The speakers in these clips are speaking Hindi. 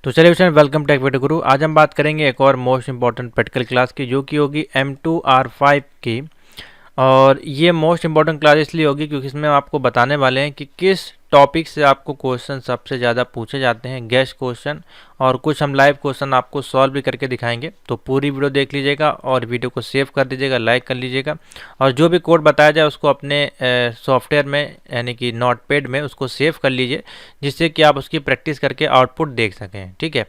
तो चलिए फ्रेंड, वेलकम टेक वीडियो गुरु। आज हम बात करेंगे एक और मोस्ट इंपॉर्टेंट प्रैक्टिकल क्लास की, जो कि होगी M2R5 की। और ये मोस्ट इंपॉर्टेंट क्लास इसलिए होगी क्योंकि इसमें हम आपको बताने वाले हैं कि किस टॉपिक से आपको क्वेश्चन सबसे ज़्यादा पूछे जाते हैं, गेस्ट क्वेश्चन। और कुछ हम लाइव क्वेश्चन आपको सॉल्व भी करके दिखाएंगे। तो पूरी वीडियो देख लीजिएगा और वीडियो को सेव कर दीजिएगा, लाइक कर लीजिएगा। और जो भी कोड बताया जाए उसको अपने सॉफ्टवेयर में यानी कि नोटपैड में उसको सेव कर लीजिए, जिससे कि आप उसकी प्रैक्टिस करके आउटपुट देख सकें। ठीक है।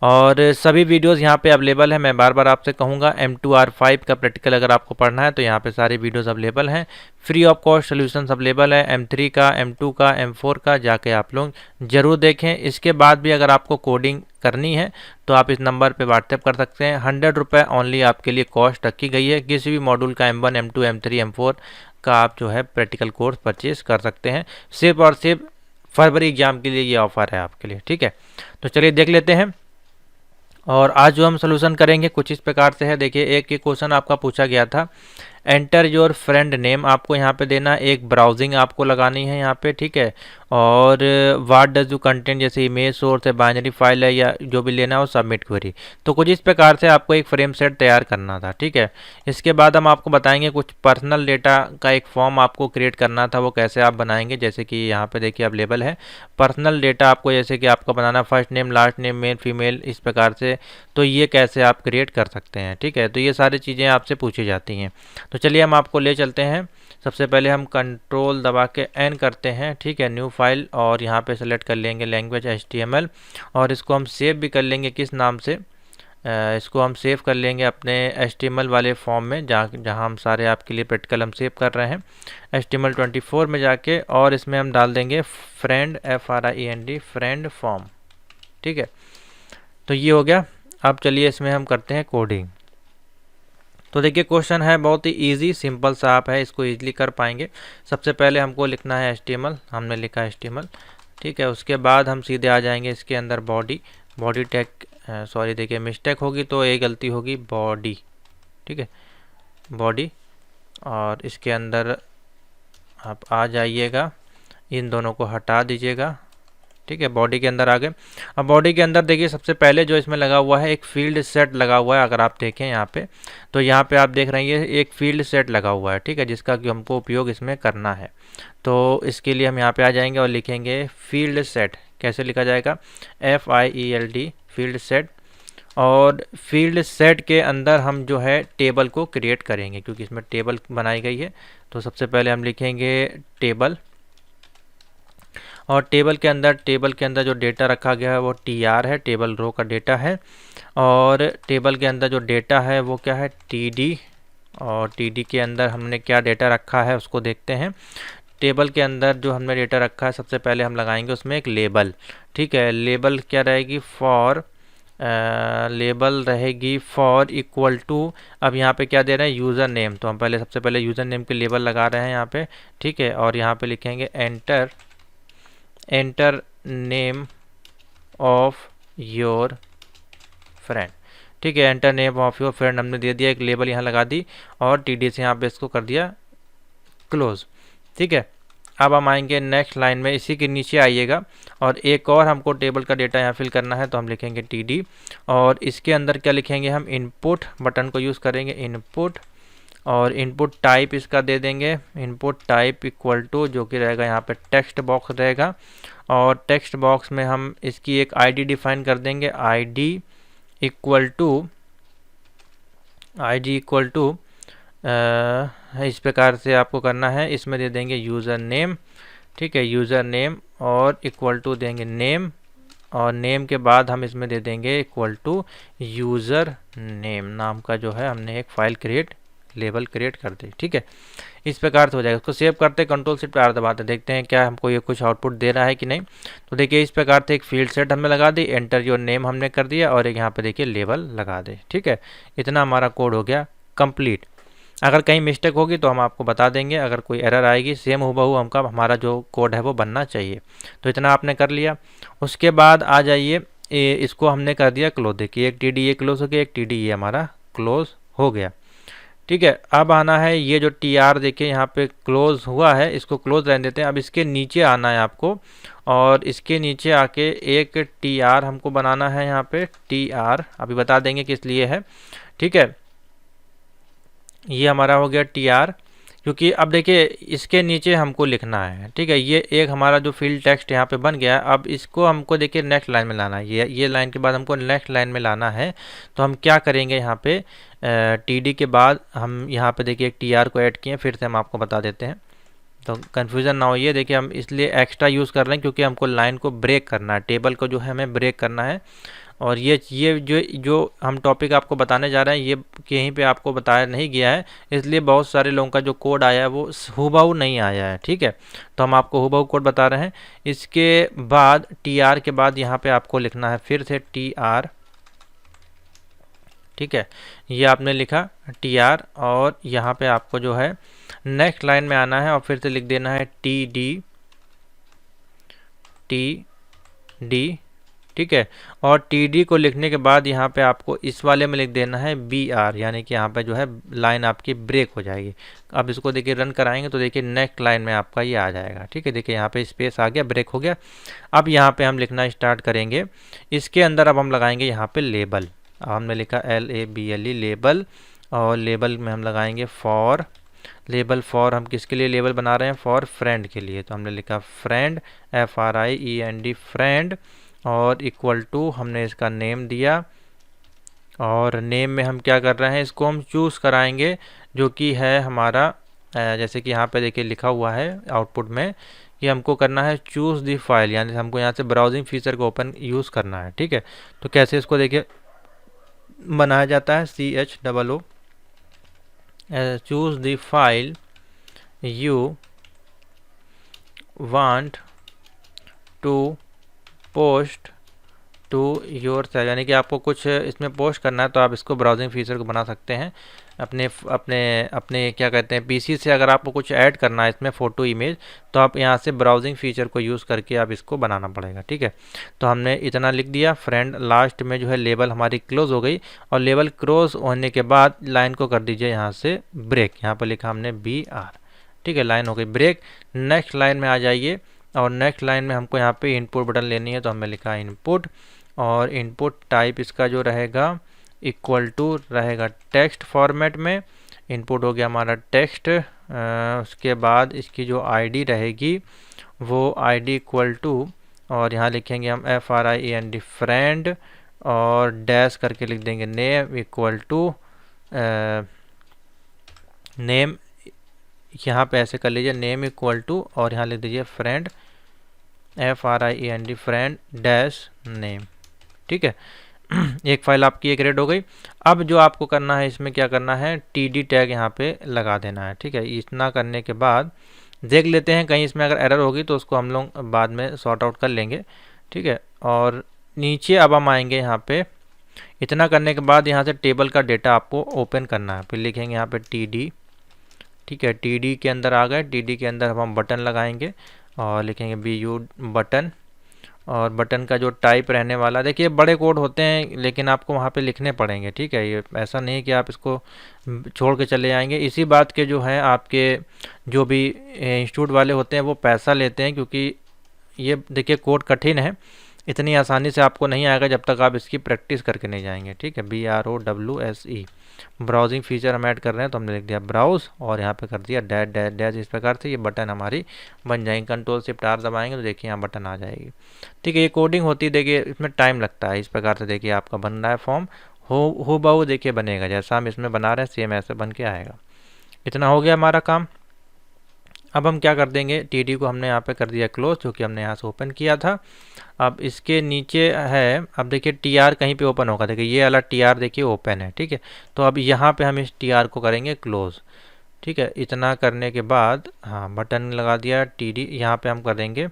और सभी वीडियोस यहाँ पे अवेलेबल है। मैं बार बार आपसे कहूँगा, M2R5 का प्रैक्टिकल अगर आपको पढ़ना है तो यहाँ पे सारे वीडियोस अवेलेबल हैं। Free of cost solutions available है, M3 का, M2 का, M4 का, जाके आप लोग ज़रूर देखें। इसके बाद भी अगर आपको कोडिंग करनी है तो आप इस नंबर पे व्हाट्सएप कर सकते हैं। 100 रुपये ओनली आपके लिए कॉस्ट रखी गई है। किसी भी मॉड्यूल का M1, M2, M3, M4 का आप जो है प्रैक्टिकल कोर्स परचेज कर सकते हैं। सिर्फ और सिर्फ फरवरी एग्जाम के लिए ये ऑफ़र है आपके लिए। ठीक है, तो चलिए देख लेते हैं। और आज जो हम सोल्यूशन करेंगे कुछ इस प्रकार से है। देखिए, एक क्वेश्चन आपका पूछा गया था, एंटर योर फ्रेंड नेम आपको यहाँ पे देना, एक ब्राउजिंग आपको लगानी है यहाँ पे। ठीक है। और व्हाट डज यू कंटेंट, जैसे इमेज सोर्स है, बाइनरी फाइल है, या जो भी लेना हो, सबमिट क्वेरी। तो कुछ इस प्रकार से आपको एक फ्रेम सेट तैयार करना था। ठीक है। इसके बाद हम आपको बताएंगे कुछ पर्सनल डेटा का एक फॉर्म आपको क्रिएट करना था, वो कैसे आप बनाएंगे। जैसे कि यहाँ पे देखिए अवेलेबल है पर्सनल डेटा आपको, जैसे कि आपको बनाना first name, last name, male, female, इस प्रकार से। तो ये कैसे आप क्रिएट कर सकते हैं। ठीक है। तो ये सारी चीज़ें आपसे पूछी जाती हैं। तो चलिए हम आपको ले चलते हैं। सबसे पहले हम कंट्रोल दबा के एन करते हैं। ठीक है, न्यू फाइल, और यहाँ पे सेलेक्ट कर लेंगे लैंग्वेज HTML। और इसको हम सेव भी कर लेंगे, किस नाम से, इसको हम सेव कर लेंगे अपने HTML वाले फॉर्म में, जहाँ हम सारे आपके लिए प्रैक्टिकल हम सेव कर रहे हैं, HTML 24 में जाके। और इसमें हम डाल देंगे फ्रेंड, FRIEND, फ्रेंड फॉर्म। ठीक है, तो ये हो गया। अब चलिए इसमें हम करते हैं कोडिंग। तो देखिए, क्वेश्चन है बहुत ही इजी, सिंपल सा आप है, इसको इजीली कर पाएंगे। सबसे पहले हमको लिखना है HTML, हमने लिखा HTML। ठीक है, उसके बाद हम सीधे आ जाएंगे इसके अंदर बॉडी टैग, सॉरी देखिए मिस्टेक होगी तो ये गलती होगी, बॉडी। ठीक है, बॉडी। और इसके अंदर आप आ जाइएगा, इन दोनों को हटा दीजिएगा। ठीक है, बॉडी के अंदर आ गए। अब बॉडी के अंदर देखिए, सबसे पहले जो इसमें लगा हुआ है एक फील्ड सेट लगा हुआ है। अगर आप देखें यहाँ पे, तो यहाँ पे आप देख रहे हैं ये एक फील्ड सेट लगा हुआ है। ठीक है, जिसका कि हमको उपयोग इसमें करना है। तो इसके लिए हम यहाँ पे आ जाएंगे और लिखेंगे फील्ड सेट। कैसे लिखा जाएगा, FIELD, फील्ड सेट। और फील्ड सेट के अंदर हम जो है टेबल को क्रिएट करेंगे, क्योंकि इसमें टेबल बनाई गई है। तो सबसे पहले हम लिखेंगे टेबल। और टेबल के अंदर जो डेटा रखा गया है वो TR है, टेबल रो का डेटा है। और टेबल के अंदर जो डेटा है वो क्या है, TD। और TD के अंदर हमने क्या डेटा रखा है उसको देखते हैं। टेबल के अंदर जो हमने डेटा रखा है, सबसे पहले हम लगाएंगे उसमें एक लेबल। ठीक है, लेबल क्या रहेगी, फॉर, लेबल रहेगी फॉर इक्वल टू। अब यहाँ पे क्या दे रहे हैं, यूज़र नेम। तो हम सबसे पहले यूज़र नेम के लेबल लगा रहे हैं यहाँ पे। ठीक है, और यहाँ पे लिखेंगे enter name of your friend. ठीक है, enter name of your friend हमने दे दिया, एक लेबल यहाँ लगा दी। और TD से यहाँ पे इसको कर दिया क्लोज। ठीक है, अब हम आएंगे नेक्स्ट लाइन में, इसी के नीचे आइएगा। और एक और हमको टेबल का डेटा यहाँ फिल करना है, तो हम लिखेंगे TD। और इसके अंदर क्या लिखेंगे, हम इनपुट बटन को यूज़ करेंगे, इनपुट। और इनपुट टाइप इसका दे देंगे, इनपुट टाइप इक्वल टू, जो कि रहेगा यहाँ पे टेक्स्ट बॉक्स रहेगा। और टेक्स्ट बॉक्स में हम इसकी एक ID डिफाइन कर देंगे, ID इक्वल टू इस प्रकार से आपको करना है। इसमें दे देंगे यूज़र नेम। ठीक है, यूज़र नेम और इक्वल टू देंगे नेम। और नेम के बाद हम इसमें दे देंगे इक्वल टू यूज़र नेम नाम का जो है हमने एक फाइल लेबल क्रिएट कर दी। ठीक है, इस प्रकार से हो जाएगा। उसको सेव करते, Ctrl+Shift+R दबाते, देखते हैं क्या हमको ये कुछ आउटपुट दे रहा है कि नहीं। तो देखिए, इस प्रकार से एक फील्ड सेट हमने लगा दी, एंटर योर नेम हमने कर दिया, और एक यहाँ पे देखिए लेबल लगा दे। ठीक है, इतना हमारा कोड हो गया कंप्लीट। अगर कहीं मिस्टेक होगी तो हम आपको बता देंगे, अगर कोई एरर आएगी सेम हूबहू हमारा जो कोड है वो बनना चाहिए। तो इतना आपने कर लिया। उसके बाद आ जाइए, इसको हमने कर दिया क्लोज। देखिए, एक TD ये क्लोज हो गया, एक TD ये हमारा क्लोज हो गया। ठीक है, अब आना है ये जो टी आर देखिए यहाँ पे क्लोज हुआ है, इसको क्लोज रहने देते हैं। अब इसके नीचे आना है आपको, और इसके नीचे आके एक टी आर हमको बनाना है। यहाँ पे टी आर अभी बता देंगे किस लिए है। ठीक है, ये हमारा हो गया टी आर, क्योंकि अब देखिए इसके नीचे हमको लिखना है। ठीक है, ये एक हमारा जो फील्ड टेक्स्ट यहाँ पे बन गया है। अब इसको हमको देखिए नेक्स्ट लाइन में लाना है। ये लाइन के बाद हमको नेक्स्ट लाइन में लाना है। तो हम क्या करेंगे, यहाँ पे टी डी के बाद हम यहाँ पे देखिए एक टी आर को ऐड किए, फिर से हम आपको बता देते हैं तो कन्फ्यूज़न ना हो। ये देखिए हम इसलिए एक्स्ट्रा यूज़ कर रहे हैं क्योंकि हमको लाइन को ब्रेक करना है, टेबल को जो है हमें ब्रेक करना है। और ये जो हम टॉपिक आपको बताने जा रहे हैं, ये कहीं पे आपको बताया नहीं गया है, इसलिए बहुत सारे लोगों का जो कोड आया है वो हूबहू नहीं आया है। ठीक है, तो हम आपको हूबहू कोड बता रहे हैं। इसके बाद टी आर के बाद यहाँ पे आपको लिखना है फिर से टी आर। ठीक है, ये आपने लिखा टी आर, और यहाँ पे आपको जो है नेक्स्ट लाइन में आना है और फिर से लिख देना है टी डी टी डी। ठीक है, और टी डी को लिखने के बाद यहाँ पे आपको इस वाले में लिख देना है बी आर, यानी कि यहाँ पे जो है लाइन आपकी ब्रेक हो जाएगी। अब इसको देखिए रन कराएंगे तो देखिए नेक्स्ट लाइन में आपका ये आ जाएगा। ठीक है, देखिए यहाँ पे स्पेस आ गया, ब्रेक हो गया। अब यहाँ पे हम लिखना स्टार्ट करेंगे। इसके अंदर अब हम लगाएंगे यहाँ पे लेबल। हमने लिखा LABLE लेबल, और लेबल में हम लगाएंगे फॉर। लेबल फॉर हम किसके लिए लेबल बना रहे हैं, फॉर फ्रेंड के लिए। तो हमने लिखा फ्रेंड, FRIEND फ्रेंड, और इक्वल टू हमने इसका नेम दिया। और नेम में हम क्या कर रहे हैं, इसको हम चूज़ कराएंगे जो कि है हमारा जैसे कि यहाँ पे देखिए लिखा हुआ है आउटपुट में कि हमको करना है चूज़ दी फाइल, यानी हमको यहाँ से ब्राउजिंग फीचर को ओपन यूज़ करना है। ठीक है, तो कैसे इसको देखिए बनाया जाता है, CHOO choose the file you want to post to yourself, यानी कि आपको कुछ इसमें पोस्ट करना है तो आप इसको ब्राउजिंग फीचर को बना सकते हैं अपने अपने अपने क्या कहते हैं पीसी से। अगर आपको कुछ ऐड करना है इसमें फ़ोटो इमेज, तो आप यहाँ से ब्राउजिंग फीचर को यूज़ करके आप इसको बनाना पड़ेगा। ठीक है, तो हमने इतना लिख दिया फ्रेंड। लास्ट में जो है लेबल हमारी क्लोज हो गई, और लेबल क्लोज होने के बाद लाइन को कर दीजिए यहाँ से ब्रेक। यहाँ पर लिखा हमने BR। ठीक है, लाइन हो गई ब्रेक। नेक्स्ट लाइन में आ जाइए, और नेक्स्ट लाइन में हमको यहाँ पे इनपुट बटन लेनी है, तो हमने लिखा इनपुट, और इनपुट टाइप इसका जो रहेगा इक्वल टू रहेगा टेक्स्ट फॉर्मेट में। इनपुट हो गया हमारा टेक्स्ट। उसके बाद इसकी जो आईडी रहेगी वो आईडी इक्वल टू, और यहाँ लिखेंगे हम FRIEND फ्रेंड, और डैश करके लिख देंगे नेम इक्वल टू नेम। यहाँ पे ऐसे कर लीजिए नेम इक्वल टू, और यहाँ लिख दीजिए friend FRIEND friend dash name. ठीक है, एक फाइल आपकी एक रेड हो गई। अब जो आपको करना है इसमें क्या करना है, TD टैग यहाँ पे लगा देना है। ठीक है, इतना करने के बाद देख लेते हैं कहीं इसमें अगर एरर होगी तो उसको हम लोग बाद में सॉर्ट आउट कर लेंगे। ठीक है, और नीचे अब हम आएंगे यहाँ पे। इतना करने के बाद यहाँ से टेबल का डेटा आपको ओपन करना है, फिर लिखेंगे यहाँ पे TD। ठीक है, TD के अंदर आ गए। TD के अंदर हम बटन लगाएंगे और लिखेंगे BU बटन, और बटन का जो टाइप रहने वाला, देखिए बड़े कोड होते हैं लेकिन आपको वहाँ पे लिखने पड़ेंगे। ठीक है, ये ऐसा नहीं कि आप इसको छोड़ के चले जाएंगे। इसी बात के जो है आपके जो भी इंस्टीट्यूट वाले होते हैं वो पैसा लेते हैं, क्योंकि ये देखिए कोड कठिन है, इतनी आसानी से आपको नहीं आएगा जब तक आप इसकी प्रैक्टिस करके नहीं जाएंगे। ठीक है, BROWSE ब्राउजिंग फीचर हम ऐड कर रहे हैं, तो हमने लिख दिया ब्राउज, और यहाँ पे कर दिया डैश डैश डैश। इस प्रकार से ये बटन हमारी बन जाएंगी। Ctrl+Shift+R दबाएंगे तो देखिए यहाँ बटन आ जाएगी। ठीक है, ये कोडिंग होती है, देखिए इसमें टाइम लगता है। इस प्रकार से देखिए आपका बन रहा है फॉर्म, हो बहु देखिए बनेगा जैसा हम इसमें बना रहे हैं सेम ऐसे बन के आएगा। इतना हो गया हमारा काम। अब हम क्या कर देंगे, TD को हमने यहाँ पे कर दिया क्लोज, जो कि हमने यहाँ से ओपन किया था। अब इसके नीचे है, अब देखिए TR कहीं पे ओपन होगा, देखिए ये वाला TR देखिए ओपन है। ठीक है, तो अब यहाँ पे हम इस TR को करेंगे क्लोज। ठीक है, इतना करने के बाद हाँ बटन लगा दिया TD। यहाँ पे हम करेंगे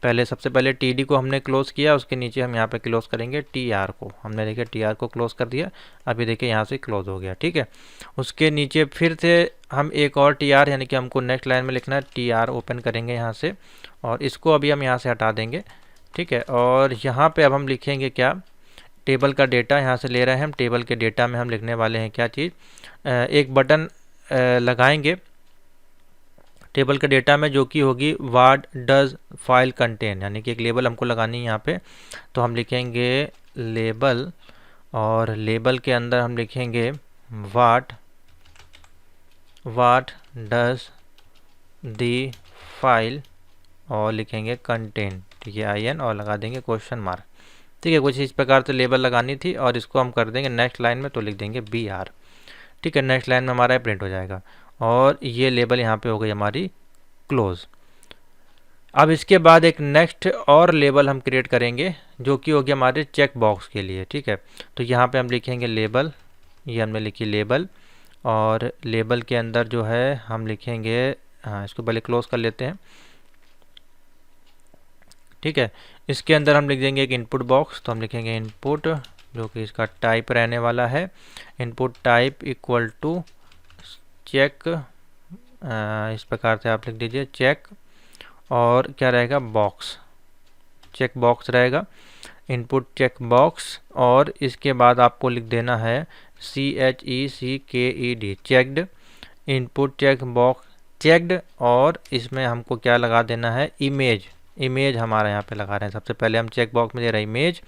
पहले, सबसे पहले TD को हमने क्लोज किया, उसके नीचे हम यहाँ पे क्लोज करेंगे TR को। हमने देखिए TR को क्लोज कर दिया, अभी देखिए यहाँ से क्लोज हो गया। ठीक है, उसके नीचे फिर से हम एक और TR, यानी कि हमको नेक्स्ट लाइन में लिखना है TR ओपन करेंगे यहाँ से, और इसको अभी हम यहाँ से हटा देंगे। ठीक है, और यहाँ पे अब हम लिखेंगे क्या, टेबल का डेटा यहाँ से ले रहे हैं हम। टेबल के डेटा में हम लिखने वाले हैं क्या चीज़, एक बटन लगाएंगे टेबल के डेटा में, जो कि होगी व्हाट डज फाइल कंटेन, यानी कि एक लेबल हमको लगानी है यहाँ पे। तो हम लिखेंगे लेबल, और लेबल के अंदर हम लिखेंगे व्हाट डज द फाइल, और लिखेंगे कंटेन, ठीक है, IN, और लगा देंगे क्वेश्चन मार्क। ठीक है, कुछ इस प्रकार से लेबल लगानी थी, और इसको हम कर देंगे नेक्स्ट लाइन में, तो लिख देंगे BR। ठीक है, नेक्स्ट लाइन में हमारा प्रिंट हो जाएगा, और ये लेबल यहाँ पे हो गई हमारी क्लोज। अब इसके बाद एक नेक्स्ट और लेबल हम क्रिएट करेंगे, जो कि हो गया हमारे चेक बॉक्स के लिए। ठीक है, तो यहाँ पे हम लिखेंगे लेबल, ये हमने लिखी लेबल, और लेबल के अंदर जो है हम लिखेंगे, हाँ इसको पहले क्लोज कर लेते हैं। ठीक है, इसके अंदर हम लिख देंगे एक इनपुट बॉक्स, तो हम लिखेंगे इनपुट, जो कि इसका टाइप रहने वाला है input type equal to check, इस प्रकार से आप लिख दीजिए चेक, और क्या रहेगा बॉक्स, चेक बॉक्स रहेगा, इनपुट चेक बॉक्स, और इसके बाद आपको लिख देना है CHECKED checked, input check box checked, और इसमें हमको क्या लगा देना है इमेज, इमेज हमारा यहाँ पे लगा रहे हैं। सबसे पहले हम चेक बॉक्स में दे रहे हैं इमेज,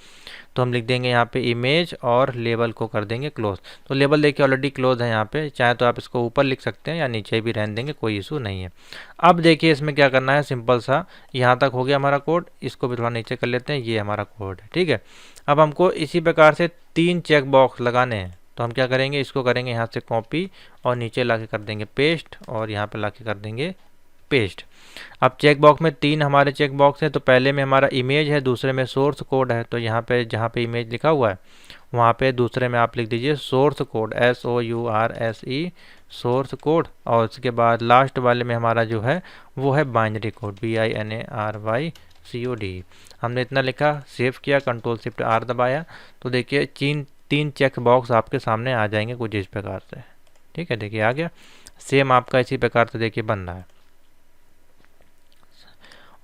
तो हम लिख देंगे यहाँ पे इमेज, और लेबल को कर देंगे क्लोज। तो लेबल देखिए ऑलरेडी क्लोज है यहाँ पे, चाहे तो आप इसको ऊपर लिख सकते हैं या नीचे भी रहने देंगे, कोई इशू नहीं है। अब देखिए इसमें क्या करना है, सिंपल सा, यहाँ तक हो गया हमारा कोड, इसको भी थोड़ा नीचे कर लेते हैं, ये हमारा कोड है। ठीक है, अब हमको इसी प्रकार से 3 चेक बॉक्स लगाने हैं, तो हम क्या करेंगे, इसको करेंगे यहाँ से कॉपी, और नीचे ला के कर देंगे पेस्ट, और यहाँ पे ला के कर देंगे पेस्ट। अब चेक बॉक्स में 3 हमारे चेक बॉक्स हैं, तो पहले में हमारा इमेज है, दूसरे में सोर्स कोड है, तो यहाँ पे जहाँ पे इमेज लिखा हुआ है वहाँ पे दूसरे में आप लिख दीजिए source code, SOURSE source code, और उसके बाद लास्ट वाले में हमारा जो है वो है बाइनरी कोड, BINARY CODE। हमने इतना लिखा, सेव किया, Ctrl+Shift+R दबाया, तो देखिए 3 चेक बॉक्स आपके सामने आ जाएंगे कुछ इस प्रकार से। ठीक है, देखिए आ गया, सेम आपका इसी प्रकार से देखिए बन रहा है।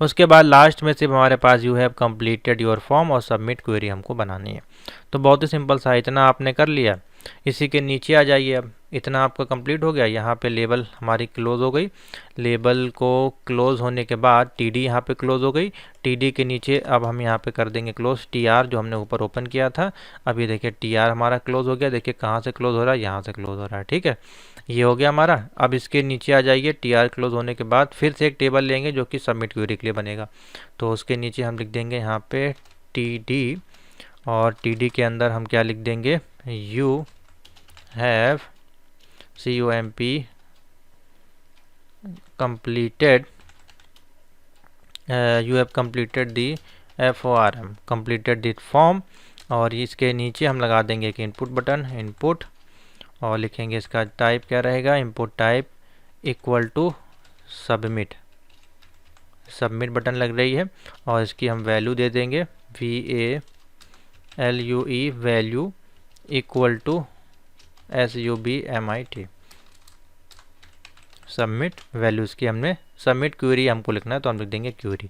उसके बाद लास्ट में सिर्फ हमारे पास you have completed your form और सबमिट क्वेरी हमको बनानी है। तो बहुत ही सिंपल सा, इतना आपने कर लिया, इसी के नीचे आ जाइए। अब इतना आपका कंप्लीट हो गया, यहाँ पे लेबल हमारी क्लोज हो गई, लेबल को क्लोज होने के बाद TD यहाँ पे क्लोज हो गई, TD के नीचे अब हम यहाँ पे कर देंगे क्लोज TR, जो हमने ऊपर ओपन किया था। अब ये देखिए TR हमारा क्लोज हो गया, देखिए कहाँ से क्लोज हो रहा है, यहाँ से क्लोज हो रहा है। ठीक है, ये हो गया हमारा। अब इसके नीचे आ जाइए, TR क्लोज होने के बाद फिर से एक टेबल लेंगे जो कि सबमिट क्वेरी के लिए बनेगा, तो उसके नीचे हम लिख देंगे यहाँ पे TD, और TD के अंदर हम क्या लिख देंगे, you have COMP completed, you have completed the FORM, completed the form, और इसके नीचे हम लगा देंगे एक इनपुट बटन, इनपुट, और लिखेंगे इसका टाइप क्या रहेगा, input type equal to submit, submit button लग रही है, और इसकी हम वैल्यू दे देंगे VALUE value equal to SUBMIT, submit values की हमने, सबमिट क्वेरी हमको लिखना है, तो हम लिख देंगे क्वेरी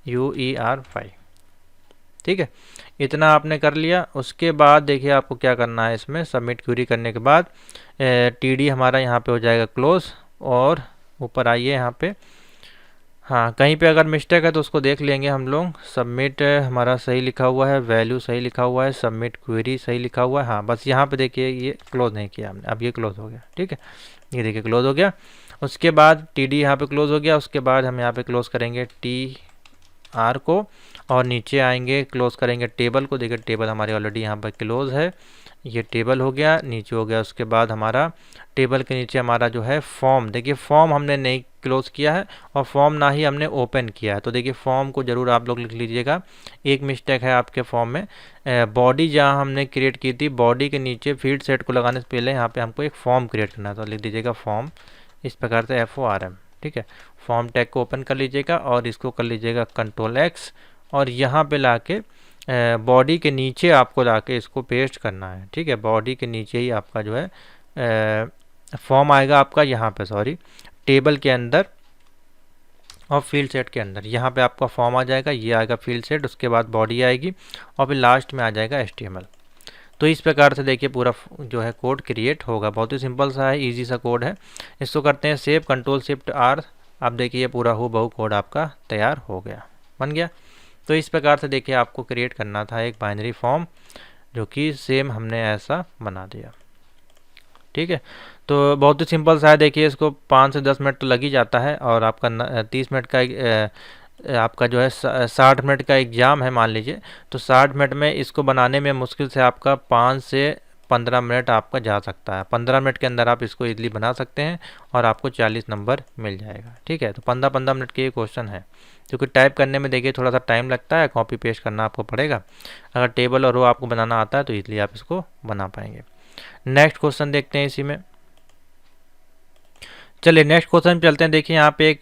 QUER5। ठीक है, इतना आपने कर लिया। उसके बाद देखिए आपको क्या करना है, इसमें सबमिट क्वेरी करने के बाद TD हमारा यहाँ पे हो जाएगा क्लोज, और ऊपर आइए यहाँ पे, हाँ कहीं पे अगर मिस्टेक है तो उसको देख लेंगे हम लोग। सबमिट हमारा सही लिखा हुआ है, वैल्यू सही लिखा हुआ है, सबमिट क्वेरी सही लिखा हुआ है, हाँ बस यहाँ पे देखिए ये क्लोज नहीं किया हमने, अब ये क्लोज हो गया। ठीक है, ये देखिए क्लोज हो गया। उसके बाद TD यहाँ पे क्लोज हो गया, उसके बाद हम यहाँ पे क्लोज करेंगे TR को, और नीचे आएंगे क्लोज करेंगे टेबल को। देखिए टेबल हमारे ऑलरेडी यहाँ पर क्लोज है, ये टेबल हो गया, नीचे हो गया। उसके बाद हमारा टेबल के नीचे हमारा जो है फॉर्म, देखिए फॉर्म हमने नहीं क्लोज किया है, और फॉर्म ना ही हमने ओपन किया है, तो देखिए फॉर्म को ज़रूर आप लोग लिख लीजिएगा। एक मिस्टेक है आपके फॉर्म में, बॉडी जहाँ हमने क्रिएट की थी, बॉडी के नीचे फील्ड सेट को लगाने से पहले यहाँ पे हमको एक फॉर्म क्रिएट करना है, तो लिख दीजिएगा फॉर्म, इस प्रकार से FORM। ठीक है, फॉर्म टैग को ओपन कर लीजिएगा, और इसको कर लीजिएगा Ctrl+X, और यहाँ पे लाके बॉडी के नीचे आपको लाके इसको पेस्ट करना है। ठीक है, बॉडी के नीचे ही आपका जो है फॉर्म आएगा आपका, यहाँ पे सॉरी टेबल के अंदर और फील्ड सेट के अंदर यहाँ पे आपका फॉर्म आ जाएगा, ये आएगा फील्ड सेट, उसके बाद बॉडी आएगी और फिर लास्ट में आ जाएगा HTML। तो इस प्रकार से देखिए पूरा जो है कोड क्रिएट होगा। बहुत ही सिंपल सा है, इजी सा कोड है। इसको करते हैं सेव, Ctrl+Shift+R। आप देखिए ये पूरा हूबहू कोड आपका तैयार हो गया, बन गया। तो इस प्रकार से देखिए आपको क्रिएट करना था एक बाइनरी फॉर्म, जो कि सेम हमने ऐसा बना दिया। ठीक है, तो बहुत ही सिंपल सा है। देखिए इसको 5 से 10 मिनट तो लग ही जाता है, और आपका 30 मिनट का आपका जो है 60 मिनट का एग्ज़ाम है मान लीजिए, तो 60 मिनट में इसको बनाने में मुश्किल से आपका 5 से 15 मिनट आपका जा सकता है। 15 मिनट के अंदर आप इसको इजीली बना सकते हैं और आपको 40 नंबर मिल जाएगा। ठीक है, तो 15-15 मिनट के ये क्वेश्चन है, क्योंकि टाइप करने में देखिए थोड़ा सा टाइम लगता है, कॉपी पेस्ट करना आपको पड़ेगा। अगर टेबल और रो आपको बनाना आता है तो ईजिली आप इसको बना पाएंगे। नेक्स्ट क्वेश्चन देखते हैं इसी में। चलिए नेक्स्ट क्वेश्चन चलते हैं। देखिए यहाँ पे एक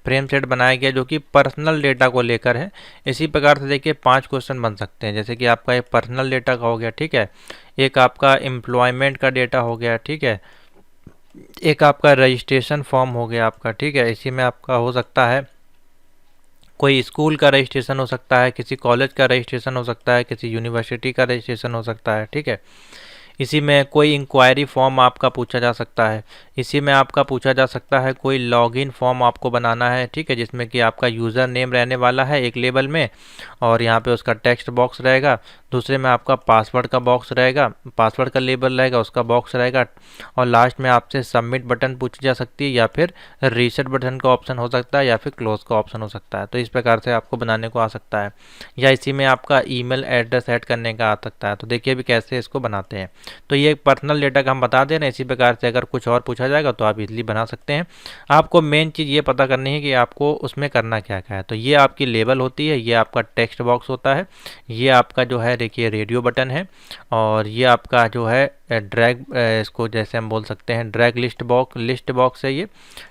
फ्रेम सेट बनाया गया जो कि पर्सनल डेटा को लेकर है। इसी प्रकार से देखिए 5 क्वेश्चन बन सकते हैं, जैसे कि आपका एक पर्सनल डेटा का हो गया, ठीक है, एक आपका एम्प्लॉयमेंट का डेटा हो गया, ठीक है, एक आपका रजिस्ट्रेशन फॉर्म हो गया आपका, ठीक है, इसी में आपका हो सकता है कोई स्कूल का रजिस्ट्रेशन हो सकता है, किसी कॉलेज का रजिस्ट्रेशन हो सकता है, किसी यूनिवर्सिटी का रजिस्ट्रेशन हो सकता है। ठीक है, इसी में कोई इंक्वायरी फॉर्म आपका पूछा जा सकता है, इसी में आपका पूछा जा सकता है कोई लॉगिन फॉर्म आपको बनाना है, ठीक है, जिसमें कि आपका यूज़र नेम रहने वाला है एक लेबल में, और यहाँ पे उसका टेक्स्ट बॉक्स रहेगा, दूसरे में आपका पासवर्ड का बॉक्स रहेगा, पासवर्ड का लेबल रहेगा, उसका बॉक्स रहेगा, और लास्ट में आपसे सबमिट बटन पूछी जा सकती है, या फिर रीसेट बटन का ऑप्शन हो सकता है, या फिर क्लोज का ऑप्शन हो सकता है। तो इस प्रकार से आपको बनाने को आ सकता है, या इसी में आपका ईमेल एड्रेस ऐड करने का आ सकता है। तो देखिए अभी कैसे इसको बनाते हैं। तो ये पर्सनल डेटा का हम बता दे रहे हैं। इसी प्रकार से अगर कुछ और पूछा जाएगा तो आप इजीली बना सकते हैं। आपको मेन चीज़ ये पता करनी है कि आपको उसमें करना क्या क्या है। तो ये आपकी लेबल होती है, ये आपका टेक्स्ट बॉक्स होता है, ये आपका जो है देखिए रेडियो बटन है, और ये आपका जो है ड्रैग, इसको जैसे हम बोल सकते हैं ड्रैग लिस्ट बॉक्स है ये,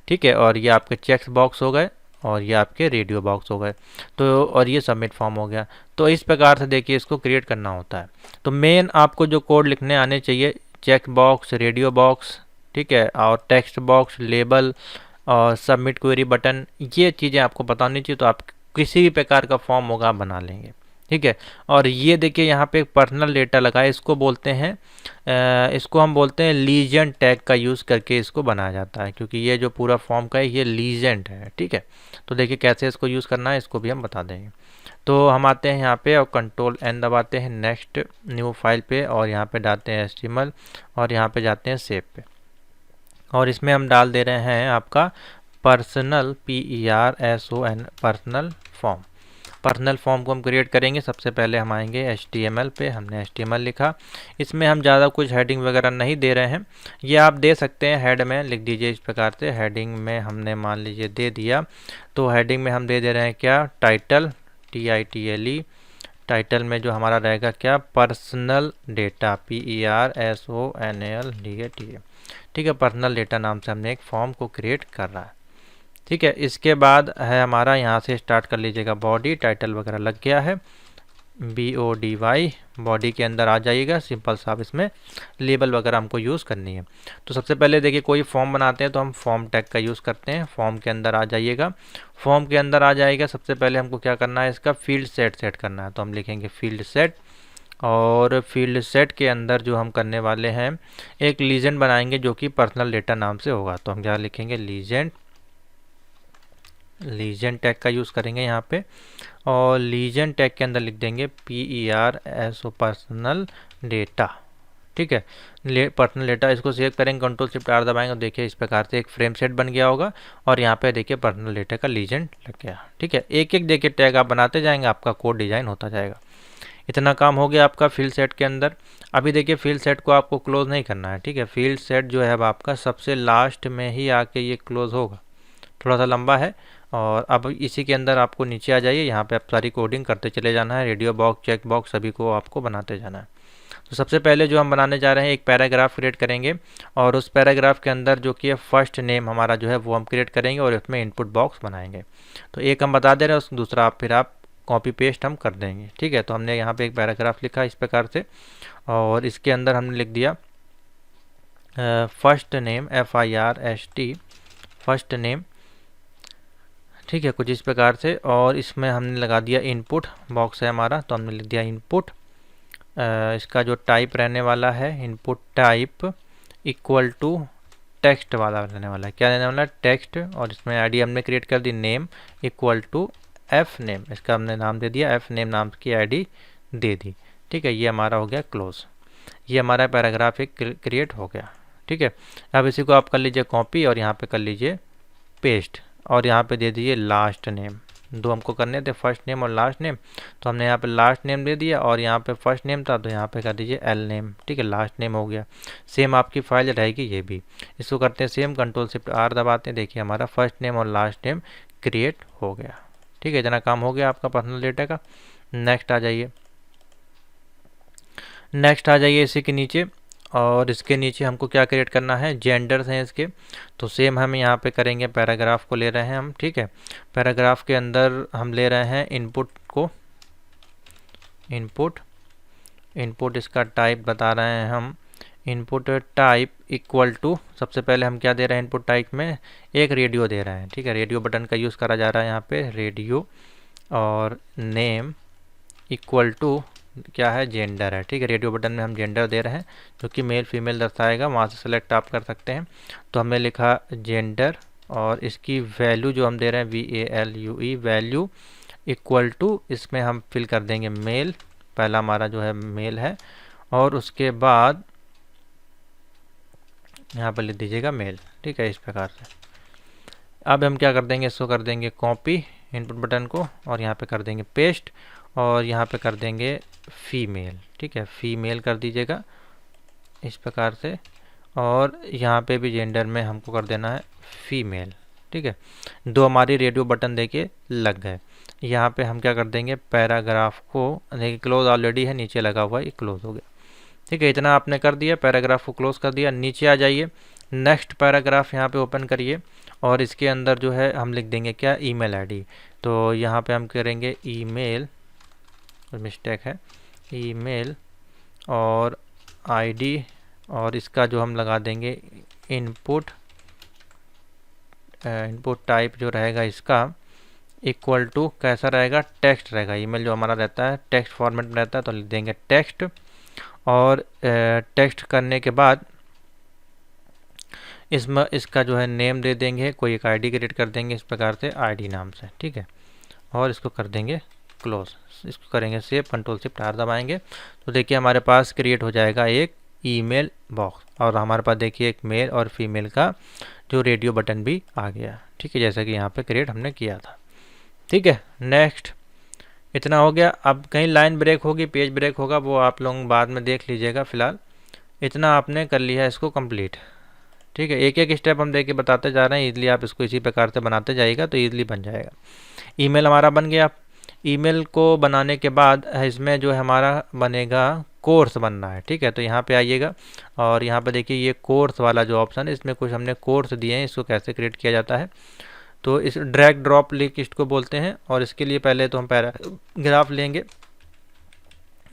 ठीक है, और ये आपके चेक्स बॉक्स हो गए, और ये आपके रेडियो बॉक्स हो गए। तो और ये सबमिट फॉर्म हो गया। तो इस प्रकार से देखिए इसको क्रिएट करना होता है। तो मेन आपको जो कोड लिखने आने चाहिए, चेक बॉक्स, रेडियो बॉक्स, ठीक है, और टेक्स्ट बॉक्स, लेबल और सबमिट क्वेरी बटन, ये चीज़ें आपको पता होनी चाहिए। तो आप किसी भी प्रकार का फॉर्म होगा आप बना लेंगे, ठीक है। और ये देखिए यहाँ पे एक पर्सनल डेटा लगा है, इसको बोलते हैं इसको हम बोलते हैं लीजेंड टैग का यूज़ करके इसको बनाया जाता है, क्योंकि ये जो पूरा फॉर्म का है ये लीजेंड है, ठीक है। तो देखिए कैसे इसको यूज़ करना है, इसको भी हम बता देंगे। तो हम आते हैं यहाँ पे और Ctrl+N दबाते हैं, नेक्स्ट न्यू फाइल पे, और यहाँ पे डालते हैं HTML, और यहाँ पे जाते हैं सेव पे, और इसमें हम डाल दे रहे हैं आपका personal PERSON personal form. Personal form को हम क्रिएट करेंगे। सबसे पहले हम आएंगे HTML पे, हमने HTML लिखा, इसमें हम ज़्यादा कुछ हेडिंग वगैरह नहीं दे रहे हैं, ये आप दे सकते हैं, हेड में लिख दीजिए इस प्रकार से। हेडिंग में हमने मान लीजिए दे दिया, तो हेडिंग में हम दे दे रहे हैं क्या, टाइटल, TITLE, टाइटल में जो हमारा रहेगा क्या, पर्सनल डेटा, PERSONALDATA, ठीक है, पर्सनल डेटा नाम से हमने एक फॉर्म को क्रिएट कर रहा है, ठीक है। इसके बाद है हमारा, यहाँ से स्टार्ट कर लीजिएगा, बॉडी, टाइटल वगैरह लग गया है, BODY, बॉडी के अंदर आ जाइएगा। सिंपल सा आप इसमें लेबल वगैरह हमको यूज़ करनी है। तो सबसे पहले देखिए कोई फॉर्म बनाते हैं तो हम फॉर्म टैग का यूज़ करते हैं। फॉर्म के अंदर आ जाइएगा, फॉर्म के अंदर आ जाएगा। सबसे पहले हमको क्या करना है, इसका फील्ड सेट करना है। तो हम लिखेंगे फील्ड सेट, और फील्ड सेट के अंदर जो हम करने वाले हैं, एक लीजेंड बनाएंगे जो कि पर्सनल डेटा नाम से होगा। तो हम क्या लिखेंगे, लीजेंड टैग का यूज़ करेंगे यहाँ पे, और लीजेंड टैग के अंदर लिख देंगे PERSO पर्सनल डेटा, ठीक है, पर्सनल डेटा। इसको सेव करेंगे, Ctrl+Shift+R दबाएंगे, तो देखिए इस प्रकार से एक फ्रेम सेट बन गया होगा, और यहाँ पे देखिए पर्सनल डेटा का लीजेंड लग गया, ठीक है। एक एक देखिए टैग आप बनाते जाएंगे, आपका कोड डिजाइन होता जाएगा। इतना काम हो गया आपका फील्ड सेट के अंदर। अभी देखिए फील्ड सेट को आपको क्लोज नहीं करना है, ठीक है। फील्ड सेट जो है अब आपका सबसे लास्ट में ही आके ये क्लोज होगा, थोड़ा सा लंबा है। और अब इसी के अंदर आपको नीचे आ जाइए, यहाँ पे आप सारी कोडिंग करते चले जाना है, रेडियो बॉक्स, चेक बॉक्स सभी को आपको बनाते जाना है। तो सबसे पहले जो हम बनाने जा रहे हैं, एक पैराग्राफ क्रिएट करेंगे, और उस पैराग्राफ के अंदर जो कि फर्स्ट नेम हमारा जो है वो हम क्रिएट करेंगे, और इसमें इनपुट बॉक्स बनाएंगे। तो एक हम बता दे रहे हैं, दूसरा आप फिर आप कॉपी पेस्ट हम कर देंगे, ठीक है। तो हमने यहाँ पे एक पैराग्राफ लिखा इस प्रकार से, और इसके अंदर हमने लिख दिया first name, FIRST, first name, ठीक है, कुछ इस प्रकार से। और इसमें हमने लगा दिया इनपुट बॉक्स है हमारा, तो हमने लिख दिया इनपुट। इसका जो टाइप रहने वाला है, input type equal to text वाला रहने वाला है। क्या रहने वाला है? टेक्स्ट। और इसमें आईडी हमने क्रिएट कर दी name equal to F name, इसका हमने नाम दे दिया एफ नेम, नाम की आईडी दे दी। ठीक है, ये हमारा हो गया क्लोज। ये हमारा पैराग्राफ एक क्रिएट हो गया। ठीक है, अब इसी को आप कर लीजिए कॉपी और यहाँ पे कर लीजिए पेस्ट, और यहाँ पे दे दीजिए लास्ट नेम। दो हमको करने थे, फर्स्ट नेम और लास्ट नेम, तो हमने यहाँ पे लास्ट नेम दे दिया, और यहाँ पे फर्स्ट नेम था तो यहाँ पे कर दीजिए एल नेम। ठीक है, लास्ट नेम हो गया। सेम आपकी फाइल रहेगी ये भी। इसको करते हैं सेम, कंट्रोल शिफ्ट आर दबाते हैं, देखिए हमारा फर्स्ट नेम और लास्ट नेम क्रिएट हो गया। ठीक है, इतना काम हो गया आपका पर्सनल डेटा का। नेक्स्ट आ जाइए, नेक्स्ट आ जाइए इसी के नीचे, और इसके नीचे हमको क्या क्रिएट करना है? जेंडर्स हैं इसके, तो सेम हम यहाँ पे करेंगे, पैराग्राफ को ले रहे हैं हम। ठीक है, पैराग्राफ के अंदर हम ले रहे हैं इनपुट को, इनपुट इसका टाइप बता रहे हैं हम, इनपुट टाइप इक्वल टू, सबसे पहले हम क्या दे रहे हैं इनपुट टाइप में? एक रेडियो दे रहे हैं। ठीक है, रेडियो बटन का यूज़ करा जा रहा है यहाँ पे, रेडियो, और नेम इक्वल टू क्या है? जेंडर है। ठीक है, रेडियो बटन में हम जेंडर दे रहे हैं जो कि मेल फीमेल दर्शाएगा, वहाँ से सेलेक्ट आप कर सकते हैं। तो हमने लिखा जेंडर, और इसकी वैल्यू जो हम दे रहे हैं VALUE, वैल्यू इक्वल टू, इसमें हम फिल कर देंगे मेल, पहला हमारा जो है मेल है, और उसके बाद यहाँ पर लिख दीजिएगा मेल। ठीक है, इस प्रकार से। अब हम क्या कर देंगे? इसको कर देंगे कॉपी इनपुट बटन को, और यहाँ पे कर देंगे पेस्ट, और यहाँ पे कर देंगे फीमेल। ठीक है, फीमेल कर दीजिएगा इस प्रकार से, और यहाँ पे भी जेंडर में हमको कर देना है फीमेल। ठीक है, दो हमारी रेडियो बटन देके लग गए। यहाँ पे हम क्या कर देंगे? पैराग्राफ को, देखिए क्लोज ऑलरेडी है, नीचे लगा हुआ है, ये क्लोज हो गया। ठीक है, इतना आपने कर दिया, पैराग्राफ को क्लोज कर दिया। नीचे आ जाइए, नेक्स्ट पैराग्राफ यहाँ पे ओपन करिए, और इसके अंदर जो है हम लिख देंगे क्या? Email ID. तो यहाँ पे हम करेंगे ईमेल, मिस्टेक है, ईमेल और आईडी, और इसका जो हम लगा देंगे इनपुट टाइप जो रहेगा इसका इक्वल टू, कैसा रहेगा? टेक्स्ट रहेगा। ईमेल जो हमारा रहता है टेक्स्ट फॉर्मेट में रहता है, तो लिख देंगे टेक्स्ट, और टेक्स्ट करने के बाद इसमें इसका जो है नेम दे देंगे, कोई एक आईडी क्रिएट कर देंगे इस प्रकार से, आईडी नाम से। ठीक है, और इसको कर देंगे क्लोज, इसको करेंगे सेव, कंट्रोल शिफ्ट आर दबाएंगे, तो देखिए हमारे पास क्रिएट हो जाएगा एक ईमेल बॉक्स, और हमारे पास देखिए एक मेल और फीमेल का जो रेडियो बटन भी आ गया। ठीक है, जैसा कि यहाँ पे क्रिएट हमने किया था। ठीक है, नेक्स्ट, इतना हो गया। अब कहीं लाइन ब्रेक होगी, पेज ब्रेक होगा, वो आप लोग बाद में देख लीजिएगा। फिलहाल इतना आपने कर लिया इसको कंप्लीट। ठीक है, एक एक स्टेप हम देख के बताते जा रहे हैं, इजीली आप इसको इसी प्रकार से बनाते जाइएगा तो इजीली बन जाएगा। ईमेल हमारा बन गया। ईमेल को बनाने के बाद इसमें जो हमारा बनेगा कोर्स बनना है। ठीक है, तो यहाँ पे आइएगा, और यहाँ पे देखिए ये कोर्स वाला जो ऑप्शन है, इसमें कुछ हमने कोर्स दिए हैं, इसको कैसे क्रिएट किया जाता है। तो इस ड्रैग ड्रॉप लिंक इसको बोलते हैं, और इसके लिए पहले तो हम पैराग्राफ लेंगे,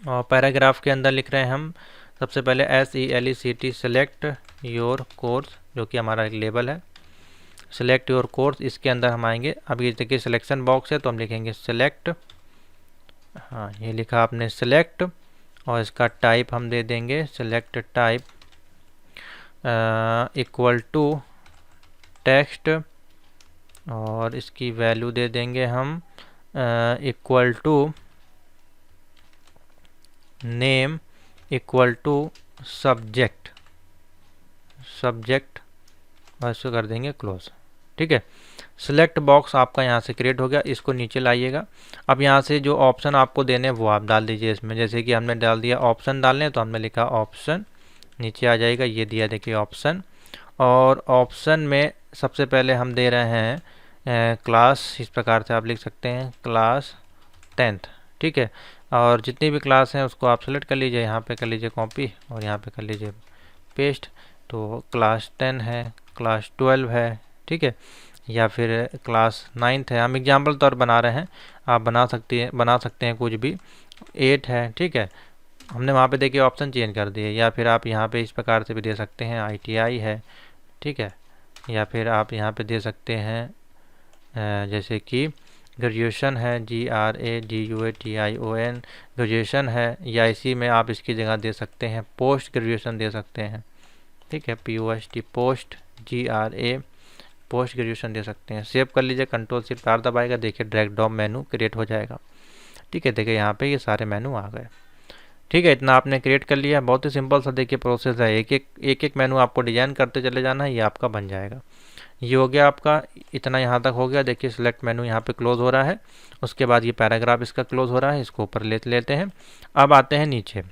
और पैराग्राफ के अंदर लिख रहे हैं हम सबसे पहले SELECT सेलेक्ट योर कोर्स, जो कि हमारा एक लेबल है, सेलेक्ट योर कोर्स। इसके अंदर हम आएंगे, अब ये देखिए सिलेक्शन बॉक्स है, तो हम लिखेंगे सेलेक्ट, हाँ ये लिखा आपने सेलेक्ट, और इसका टाइप हम दे देंगे select type equal to text, और इसकी वैल्यू दे देंगे हम equal to name equal to subject, और इसको कर देंगे क्लोज। ठीक है, सिलेक्ट बॉक्स आपका यहाँ से क्रिएट हो गया। इसको नीचे लाइएगा। अब यहाँ से जो ऑप्शन आपको देने हैं वो आप डाल दीजिए इसमें, जैसे कि हमने डाल दिया ऑप्शन डालने, तो हमने लिखा ऑप्शन, नीचे आ जाएगा, ये दिया देखिए ऑप्शन, और ऑप्शन में सबसे पहले हम दे रहे हैं क्लास, इस प्रकार से आप लिख सकते हैं क्लास 10th। ठीक है, और जितनी भी क्लास हैं उसको आप सेलेक्ट कर लीजिए, यहाँ पे कर लीजिए कॉपी, और यहाँ पे कर लीजिए पेस्ट। तो क्लास 10 है, क्लास 12 है, ठीक है, या फिर क्लास 9th है, हम एग्जाम्पल तौर बना रहे हैं, आप बना सकते हैं कुछ भी, 8 है। ठीक है, हमने वहाँ पे देखिए ऑप्शन चेंज कर दिए, या फिर आप यहाँ पे इस प्रकार से भी दे सकते हैं ITI है। ठीक है, या फिर आप यहाँ पे दे सकते हैं जैसे कि ग्रेजुएशन है, GRADUATION ग्रेजुएशन है, या इसी में आप इसकी जगह दे सकते हैं पोस्ट ग्रेजुएशन दे सकते हैं, ठीक है, POST post, GRA post graduation दे सकते हैं। सेव कर लीजिए, कंट्रोल शिफ्ट आर दबाएगा, देखिए ड्रैग ड्रॉप मेनू क्रिएट हो जाएगा, ठीक है। देखिए यहाँ पे ये सारे मेनू आ गए, ठीक है। इतना आपने क्रिएट कर लिया, बहुत ही सिंपल सा देखिए प्रोसेस है, एक एक मेनू आपको डिजाइन करते चले जाना है, ये आपका बन जाएगा। ये हो गया आपका, इतना यहाँ तक हो गया। देखिए सिलेक्ट मेनू यहाँ पे क्लोज हो रहा है, उसके बाद ये पैराग्राफ इसका क्लोज हो रहा है, इसको ऊपर लेते हैं। अब आते हैं नीचे,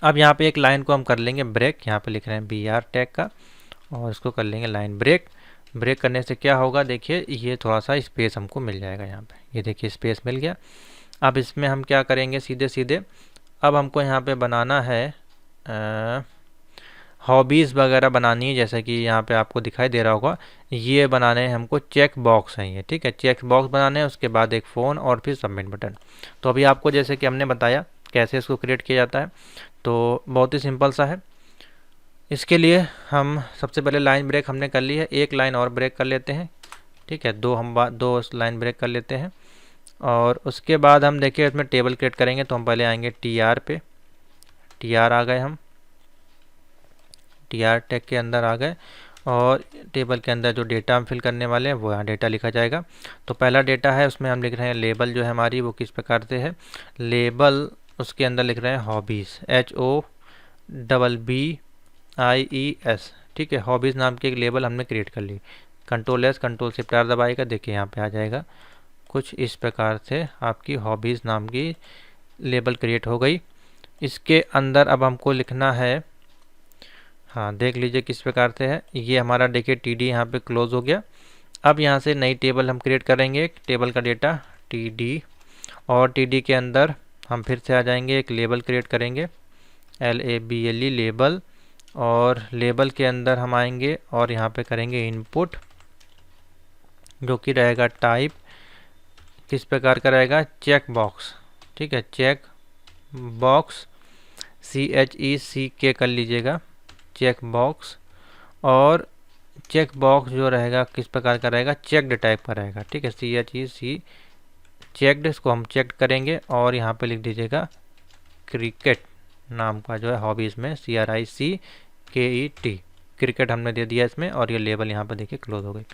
अब यहाँ पे एक लाइन को हम कर लेंगे ब्रेक, यहाँ पे लिख रहे हैं BR टैग का, और इसको कर लेंगे लाइन ब्रेक। ब्रेक करने से क्या होगा, देखिए ये थोड़ा सा स्पेस हमको मिल जाएगा यहाँ पे, ये देखिए स्पेस मिल गया। अब इसमें हम क्या करेंगे, सीधे अब हमको यहाँ पे बनाना है हॉबीज़ वगैरह बनानी है, जैसे कि यहाँ पे आपको दिखाई दे रहा होगा, ये बनाने हैं हमको, चेक बॉक्स है ये, ठीक है, चेक बॉक्स बनाने हैं, उसके बाद एक फ़ोन और फिर सबमिट बटन। तो अभी आपको जैसे कि हमने बताया कैसे इसको क्रिएट किया जाता है, तो बहुत ही सिंपल सा है। इसके लिए हम सबसे पहले लाइन ब्रेक हमने कर ली है, एक लाइन और ब्रेक कर लेते हैं, ठीक है, दो लाइन ब्रेक कर लेते हैं। और उसके बाद हम देखिए इसमें टेबल क्रिएट करेंगे, तो हम पहले आएंगे TR पे, TR आ गए, हम TR टैग के अंदर आ गए, और टेबल के अंदर जो डेटा हम फिल करने वाले हैं वो यहाँ डेटा लिखा जाएगा। तो पहला डेटा है, उसमें हम लिख रहे हैं लेबल जो है हमारी वो किस प्रकार से है, लेबल उसके अंदर लिख रहे हैं हॉबीज़, HOBBIES, ठीक है, हॉबीज़ नाम की एक लेबल हमने क्रिएट कर ली। कंट्रोल शिफ्ट आर दबाएगा, देखिए यहाँ पे आ जाएगा, कुछ इस प्रकार से आपकी हॉबीज़ नाम की लेबल क्रिएट हो गई। इसके अंदर अब हमको लिखना है, हाँ देख लीजिए किस प्रकार से है, ये हमारा देखिए TD यहाँ पे क्लोज हो गया। अब यहाँ से नई टेबल हम क्रिएट करेंगे, एक टेबल का डेटा TD, और TD के अंदर हम फिर से आ जाएंगे, एक लेबल क्रिएट करेंगे, LABLE लेबल, और लेबल के अंदर हम आएंगे और यहाँ पे करेंगे इनपुट, जो कि रहेगा टाइप, किस प्रकार का रहेगा, चेक बॉक्स, ठीक है, चेक बॉक्स, CHECK कर लीजिएगा, चेक बॉक्स। और चेक बॉक्स जो रहेगा किस प्रकार का रहेगा, चेक्ड टाइप का रहेगा, ठीक है, CHEC चेक्ड, इसको हम चेक करेंगे, और यहाँ पे लिख दीजिएगा क्रिकेट नाम का जो है हॉबीज़ में, CRICKET, क्रिकेट हमने दे दिया इसमें, और ये लेबल यहाँ पे देखिए क्लोज हो गई।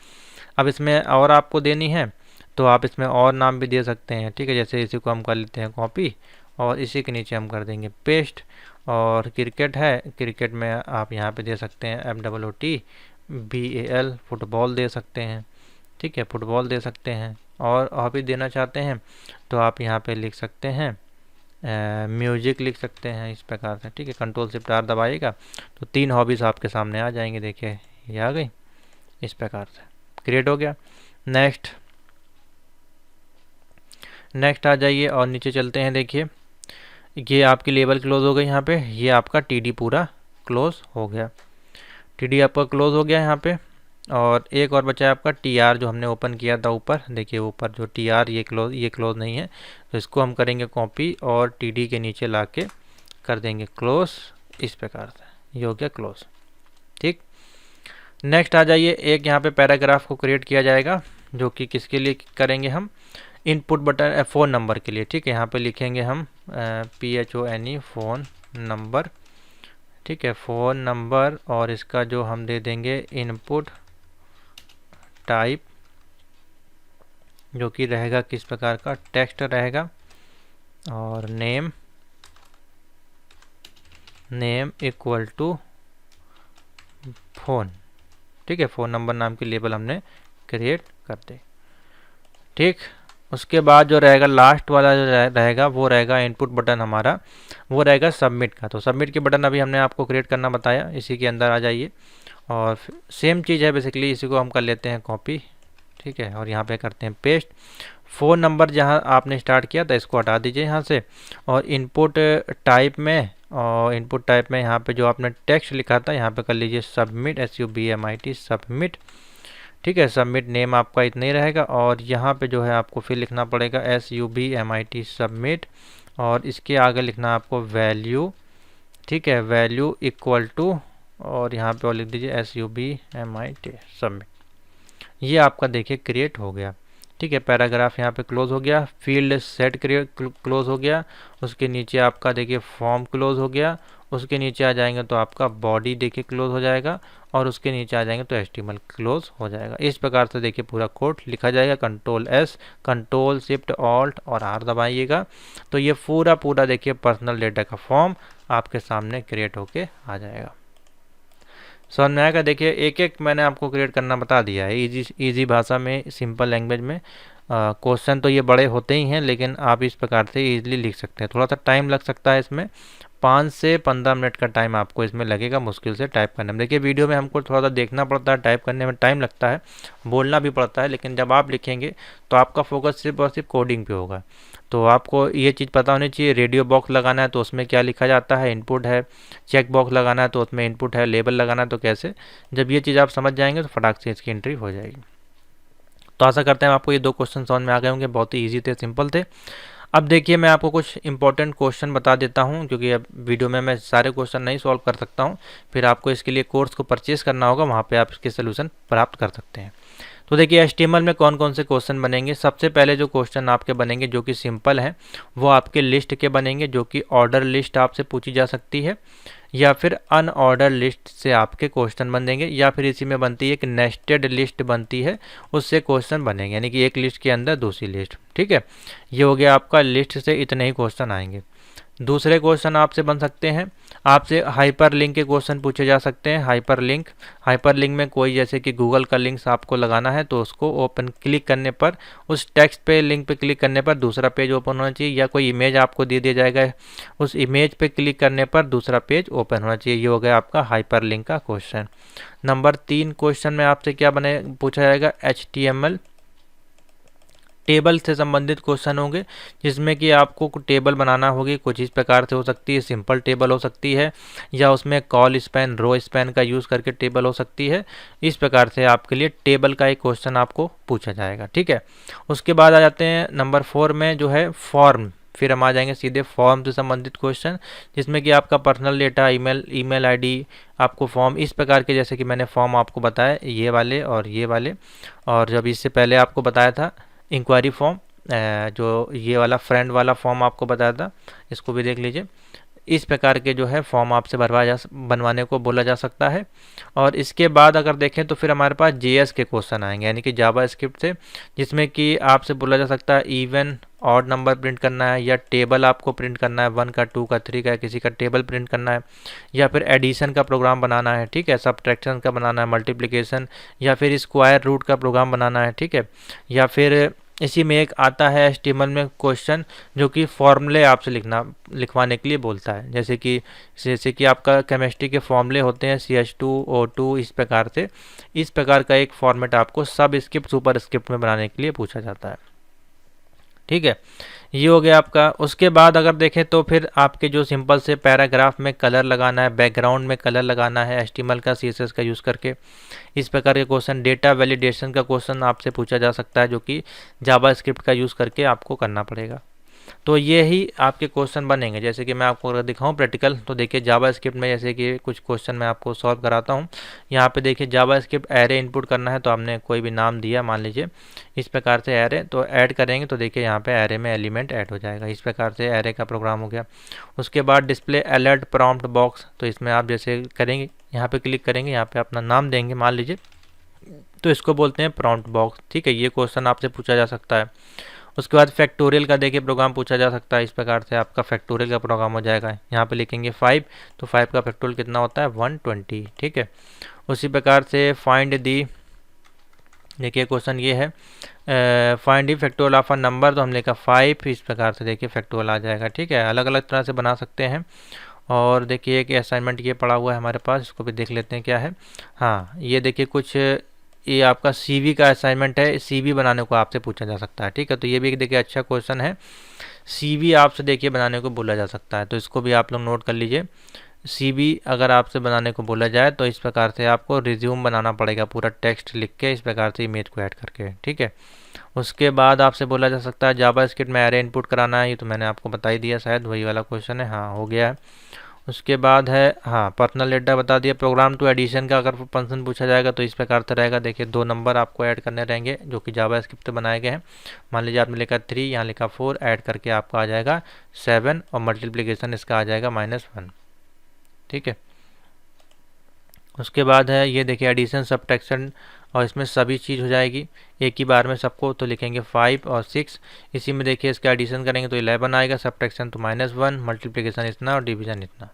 अब इसमें और आपको देनी है तो आप इसमें और नाम भी दे सकते हैं, ठीक है, जैसे इसी को हम कर लेते हैं कॉपी, और इसी के नीचे हम कर देंगे पेस्ट। और क्रिकेट है, क्रिकेट में आप यहाँ पे दे सकते हैं FOOTBAL, फुटबॉल दे सकते हैं, ठीक है, फुटबॉल दे सकते हैं। और हॉबी देना चाहते हैं तो आप यहाँ पे लिख सकते हैं म्यूजिक लिख सकते हैं, इस प्रकार से, ठीक है, कंट्रोल शिफ्ट आर दबाइएगा तो 3 हॉबीज़ आपके सामने आ जाएंगे, देखिए ये आ गई, इस प्रकार से क्रिएट हो गया। नेक्स्ट आ जाइए और नीचे चलते हैं, देखिए ये आपकी लेबल क्लोज हो गई यहाँ पे, ये आपका TD पूरा क्लोज हो गया, TD आपका क्लोज हो गया यहाँ पे। और एक और बचा है आपका TR, जो हमने ओपन किया था ऊपर, देखिए ऊपर जो TR ये क्लोज नहीं है, तो इसको हम करेंगे कॉपी और TD के नीचे ला के कर देंगे क्लोज, इस प्रकार से ये हो गया क्लोज, ठीक। नेक्स्ट आ जाइए, एक यहाँ पे पैराग्राफ को क्रिएट किया जाएगा, जो कि किसके लिए करेंगे हम, इनपुट बटन फ़ोन नंबर के लिए, ठीक है, यहाँ पे लिखेंगे हम PHONE फ़ोन नंबर, ठीक है, फ़ोन नंबर, और इसका जो हम दे देंगे इनपुट टाइप, जो कि रहेगा किस प्रकार का, टेक्स्ट रहेगा, और नेम इक्वल टू फ़ोन, ठीक है, फ़ोन नंबर नाम की लेबल हमने क्रिएट कर दे, ठीक। उसके बाद जो रहेगा लास्ट वाला जो रहेगा वो रहेगा इनपुट बटन हमारा, वो रहेगा सबमिट का। तो सबमिट के बटन अभी हमने आपको क्रिएट करना बताया, इसी के अंदर आ जाइए, और सेम चीज़ है बेसिकली, इसी को हम कर लेते हैं कॉपी, ठीक है, और यहाँ पे करते हैं पेस्ट। फ़ोन नंबर जहाँ आपने स्टार्ट किया था इसको हटा दीजिए यहाँ से, और इनपुट टाइप में यहाँ पे जो आपने टेक्स्ट लिखा था यहाँ पे कर लीजिए सबमिट, SUBMIT सबमिट, ठीक है। सबमिट नेम आपका इतना ही रहेगा, और यहाँ पे जो है आपको फिर लिखना पड़ेगा SUBMIT सबमिट, और इसके आगे लिखना आपको वैल्यू, ठीक है, वैल्यू इक्वल टू, और यहाँ पे और लिख दीजिए SUBMIT सबमिट, ये आपका देखिए क्रिएट हो गया। ठीक है, पैराग्राफ यहाँ पे क्लोज हो गया, फील्ड सेट क्लोज हो गया, उसके नीचे आपका देखिए फॉर्म क्लोज हो गया, उसके नीचे आ जाएंगे तो आपका बॉडी देखिए क्लोज हो जाएगा, और उसके नीचे आ जाएंगे तो HTML क्लोज हो जाएगा। इस प्रकार से देखिए पूरा कोड लिखा जाएगा। Control S, control shift alt और R दबाइएगा, तो ये पूरा देखिए पर्सनल डेटा का फॉर्म आपके सामने क्रिएट होके आ जाएगा। समझ में आएगा। देखिए एक एक मैंने आपको क्रिएट करना बता दिया है, इजी भाषा में, सिंपल लैंग्वेज में। क्वेश्चन तो ये बड़े होते ही हैं, लेकिन आप इस प्रकार से इजीली लिख सकते हैं। थोड़ा सा टाइम लग सकता है इसमें, 5 से 15 मिनट का टाइम आपको इसमें लगेगा मुश्किल से टाइप करने में। देखिए वीडियो में हमको थोड़ा सा देखना पड़ता है, टाइप करने में टाइम लगता है, बोलना भी पड़ता है, लेकिन जब आप लिखेंगे तो आपका फोकस सिर्फ और सिर्फ कोडिंग पे होगा। तो आपको ये चीज़ पता होनी चाहिए, रेडियो बॉक्स लगाना है तो उसमें क्या लिखा जाता है, इनपुट है, चेक बॉक्स लगाना है तो उसमें इनपुट है, लेबल लगाना है तो कैसे। जब ये चीज़ आप समझ जाएंगे तो फटाक से इसकी एंट्री हो जाएगी। तो आशा करते हैं आपको ये 2 क्वेश्चन समझ में आ गए होंगे, बहुत ही ईजी थे, सिंपल थे। अब देखिए मैं आपको कुछ इंपॉर्टेंट क्वेश्चन बता देता हूं, क्योंकि अब वीडियो में मैं सारे क्वेश्चन नहीं सॉल्व कर सकता हूं, फिर आपको इसके लिए कोर्स को परचेज करना होगा, वहां पे आप इसके सोल्यूशन प्राप्त कर सकते हैं। तो देखिए HTML में कौन कौन से क्वेश्चन बनेंगे। सबसे पहले जो क्वेश्चन आपके बनेंगे जो कि सिंपल हैं, वो आपके लिस्ट के बनेंगे, जो कि ऑर्डर लिस्ट आपसे पूछी जा सकती है, या फिर अनऑर्डर लिस्ट से आपके क्वेश्चन बनेंगे, या फिर इसी में बनती है एक नेस्टेड लिस्ट बनती है, उससे क्वेश्चन बनेंगे, यानी कि एक लिस्ट के अंदर दूसरी लिस्ट। ठीक है, ये हो गया आपका लिस्ट से इतने ही क्वेश्चन आएंगे। दूसरे क्वेश्चन आपसे बन सकते हैं, आपसे हाइपर लिंक के क्वेश्चन पूछे जा सकते हैं। हाइपर लिंक में कोई जैसे कि गूगल का लिंक्स आपको लगाना है, तो उसको ओपन क्लिक करने पर, उस टेक्स्ट पे लिंक पे क्लिक करने पर दूसरा पेज ओपन होना चाहिए, या कोई इमेज आपको दे दिया जाएगा, उस इमेज पे क्लिक करने पर दूसरा पेज ओपन होना चाहिए। ये हो गया आपका हाइपर लिंक का क्वेश्चन। नंबर 3 क्वेश्चन में आपसे क्या बने पूछा जाएगा, HTML टेबल से संबंधित क्वेश्चन होंगे, जिसमें कि आपको टेबल बनाना होगी। कुछ इस प्रकार से हो सकती है, सिंपल टेबल हो सकती है, या उसमें कॉल स्पैन, रो स्पैन का यूज़ करके टेबल हो सकती है। इस प्रकार से आपके लिए टेबल का एक क्वेश्चन आपको पूछा जाएगा। ठीक है, उसके बाद आ जाते हैं नंबर 4 में जो है फॉर्म। फिर हम आ जाएंगे सीधे फॉर्म से संबंधित क्वेश्चन, जिसमें कि आपका पर्सनल डेटा, ईमेल आईडी, आपको फॉर्म इस प्रकार के, जैसे कि मैंने फॉर्म आपको बताया ये वाले और ये वाले, और जब इससे पहले आपको बताया था इंक्वायरी फॉर्म, जो ये वाला फ्रेंड वाला फॉर्म आपको बताया था, इसको भी देख लीजिए। इस प्रकार के जो है फॉर्म आपसे बनवाने को बोला जा सकता है। और इसके बाद अगर देखें तो फिर हमारे पास JS के क्वेश्चन आएंगे, यानी कि जावा स्क्रिप्ट से, जिसमें कि आपसे बोला जा सकता है इवन ऑड नंबर प्रिंट करना है, या टेबल आपको प्रिंट करना है, 1 का, 2 का, 3 का, किसी का टेबल प्रिंट करना है, या फिर एडिशन का प्रोग्राम बनाना है। ठीक है, सब्ट्रैक्शन का बनाना है, मल्टीप्लिकेशन, या फिर स्क्वायर रूट का प्रोग्राम बनाना है। ठीक है, या फिर इसी में एक आता है HTML में क्वेश्चन, जो कि फॉर्मूले आपसे लिखवाने के लिए बोलता है, जैसे कि आपका केमिस्ट्री के फॉर्मूले होते हैं CH2O2, इस प्रकार से। इस प्रकार का एक फॉर्मेट आपको सब स्क्रिप्ट सुपर स्क्रिप्ट में बनाने के लिए पूछा जाता है। ठीक है, ये हो गया आपका। उसके बाद अगर देखें तो फिर आपके जो सिंपल से पैराग्राफ में कलर लगाना है, बैकग्राउंड में कलर लगाना है HTML का, CSS का यूज़ करके, इस प्रकार के क्वेश्चन। डेटा वैलिडेशन का क्वेश्चन आपसे पूछा जा सकता है, जो कि जावा स्क्रिप्ट का यूज़ करके आपको करना पड़ेगा। तो ये ही आपके क्वेश्चन बनेंगे। जैसे कि मैं आपको अगर दिखाऊं प्रैक्टिकल, तो देखिए जावा स्क्रिप्ट में जैसे कि कुछ क्वेश्चन मैं आपको सॉल्व कराता हूं। यहाँ पे देखिए जावा स्क्रिप्ट एरे इनपुट करना है, तो हमने कोई भी नाम दिया, मान लीजिए इस प्रकार से एरे, तो ऐड करेंगे तो देखिए यहाँ पे एरे में एलिमेंट ऐड हो जाएगा। इस प्रकार से एरे का प्रोग्राम हो गया। उसके बाद डिस्प्ले अलर्ट प्रॉम्प्ट बॉक्स, तो इसमें आप जैसे करेंगे, यहाँ पे क्लिक करेंगे, यहाँ पे अपना नाम देंगे मान लीजिए, तो इसको बोलते हैं प्रॉम्प्ट बॉक्स। ठीक है, ये क्वेश्चन आपसे पूछा जा सकता है। उसके बाद फैक्टोरियल का देखिए प्रोग्राम पूछा जा सकता है। इस प्रकार से आपका फैक्टोरियल का प्रोग्राम हो जाएगा। यहाँ पे लिखेंगे 5, तो 5 का फैक्टोरियल कितना होता है 120। ठीक है, उसी प्रकार से फाइंड दी, देखिए क्वेश्चन ये है find the factorial of a number, तो हम लिखा 5, इस प्रकार से देखिए फैक्टोरियल आ जाएगा। ठीक है, अलग अलग तरह से बना सकते हैं। और देखिए एक असाइनमेंट ये पड़ा हुआ है हमारे पास, इसको भी देख लेते हैं क्या है। हाँ, ये देखिए कुछ, ये आपका CV का असाइनमेंट है, CV बनाने को आपसे पूछा जा सकता है। ठीक है, तो ये भी देखिए अच्छा क्वेश्चन है। CV आपसे देखिए बनाने को बोला जा सकता है, तो इसको भी आप लोग नोट कर लीजिए। CV अगर आपसे बनाने को बोला जाए तो इस प्रकार से आपको रिज्यूम बनाना पड़ेगा, पूरा टेक्स्ट लिख के, इस प्रकार से इमेज को ऐड करके। ठीक है, उसके बाद आपसे बोला जा सकता है जावा स्क्रिप्ट में एरे इनपुट कराना है, ये तो मैंने आपको बता ही दिया, शायद वही वाला क्वेश्चन है। हाँ, हो गया है। उसके बाद है हाँ पर्सनल डेटा बता दिया। प्रोग्राम टू एडिशन का अगर फंक्शन पूछा जाएगा तो इस प्रकार से रहेगा। देखिए 2 नंबर आपको ऐड करने रहेंगे जो कि जावास्क्रिप्ट बनाए गए हैं। मान लीजिए आपने लिखा 3, यहाँ लिखा 4, ऐड करके आपका आ जाएगा 7 और मल्टीप्लिकेशन इसका आ जाएगा -1। ठीक है। उसके बाद है ये देखिए एडिशन सब्ट्रैक्शन, और इसमें सभी चीज़ हो जाएगी एक ही बार में सबको। तो लिखेंगे 5 और 6। इसी में देखिए इसका एडिशन करेंगे तो 11 आएगा, सब्ट्रैक्शन तो -1, मल्टीप्लिकेशन इतना और डिवीजन इतना।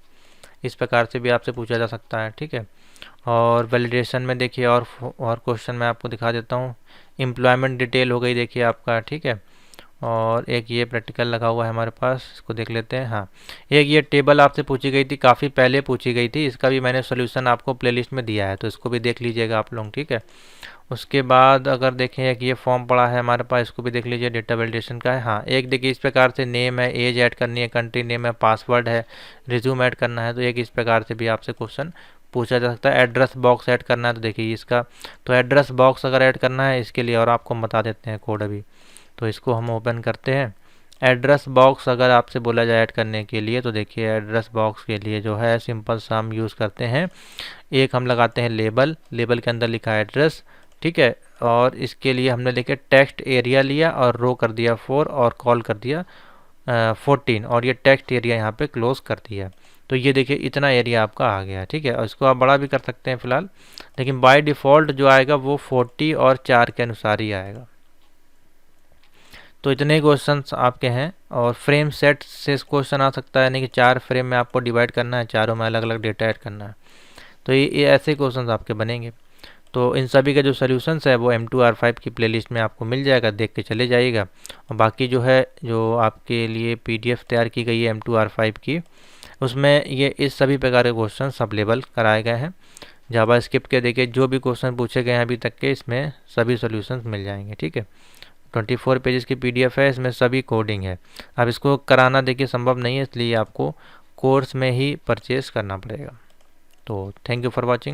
इस प्रकार से भी आपसे पूछा जा सकता है। ठीक है। और वैलिडेशन में देखिए और क्वेश्चन मैं आपको दिखा देता हूँ। एम्प्लॉयमेंट डिटेल हो गई देखिए आपका। ठीक है। और एक ये प्रैक्टिकल लगा हुआ है हमारे पास, इसको देख लेते हैं। हाँ, एक ये टेबल आपसे पूछी गई थी, काफ़ी पहले पूछी गई थी। इसका भी मैंने सोल्यूशन आपको प्लेलिस्ट में दिया है, तो इसको भी देख लीजिएगा आप लोग। ठीक है। उसके बाद अगर देखें एक ये फॉर्म पड़ा है हमारे पास, इसको भी देख लीजिए, डेटा वैलिडेशन का है। हाँ, एक देखिए इस प्रकार से नेम है, एज ऐड करनी है, कंट्री नेम है, पासवर्ड है, रिज्यूम ऐड करना है। तो एक इस प्रकार से भी आपसे क्वेश्चन पूछा जा सकता है। एड्रेस बॉक्स ऐड करना है, तो देखिए इसका तो एड्रेस बॉक्स अगर ऐड करना है इसके लिए, और आपको बता देते हैं कोड अभी, तो इसको हम ओपन करते हैं। एड्रेस बॉक्स अगर आपसे बोला जाए ऐड करने के लिए, तो देखिए एड्रेस बॉक्स के लिए जो है सिंपल सा हम यूज़ करते हैं, एक हम लगाते हैं लेबल, लेबल के अंदर लिखा है एड्रेस। ठीक है। और इसके लिए हमने लिखे टेक्स्ट एरिया लिया और रो कर दिया 4 और कॉल कर दिया 14, और ये टेक्स्ट एरिया यहाँ पे क्लोज कर दिया। तो ये देखिए इतना एरिया आपका आ गया। ठीक है। और इसको आप बड़ा भी कर सकते हैं फिलहाल, लेकिन बाय डिफ़ॉल्ट जो आएगा वो 40 और 4 के अनुसार ही आएगा। तो इतने क्वेश्चंस आपके हैं। और फ्रेम सेट से क्वेश्चन आ सकता है, यानी कि 4 फ्रेम में आपको डिवाइड करना है, चारों में अलग अलग डेटा ऐड करना है। तो ये ऐसे क्वेश्चंस आपके बनेंगे। तो इन सभी का जो सॉल्यूशंस है वो M2R5 की प्लेलिस्ट में आपको मिल जाएगा, देख के चले जाइएगा। और बाकी जो है जो आपके लिए PDF तैयार की गई है M2R5 की, उसमें ये इस सभी प्रकार के क्वेश्चन अवेलेबल कराए गए हैं। जावास्क्रिप्ट के देखिए जो भी क्वेश्चन पूछे गए हैं अभी तक के, इसमें सभी सॉल्यूशंस मिल जाएंगे। ठीक है। 24 पेजेस की PDF है, इसमें सभी कोडिंग है। अब इसको कराना देखिए संभव नहीं है, इसलिए आपको कोर्स में ही परचेज करना पड़ेगा। तो थैंक यू फॉर वॉचिंग।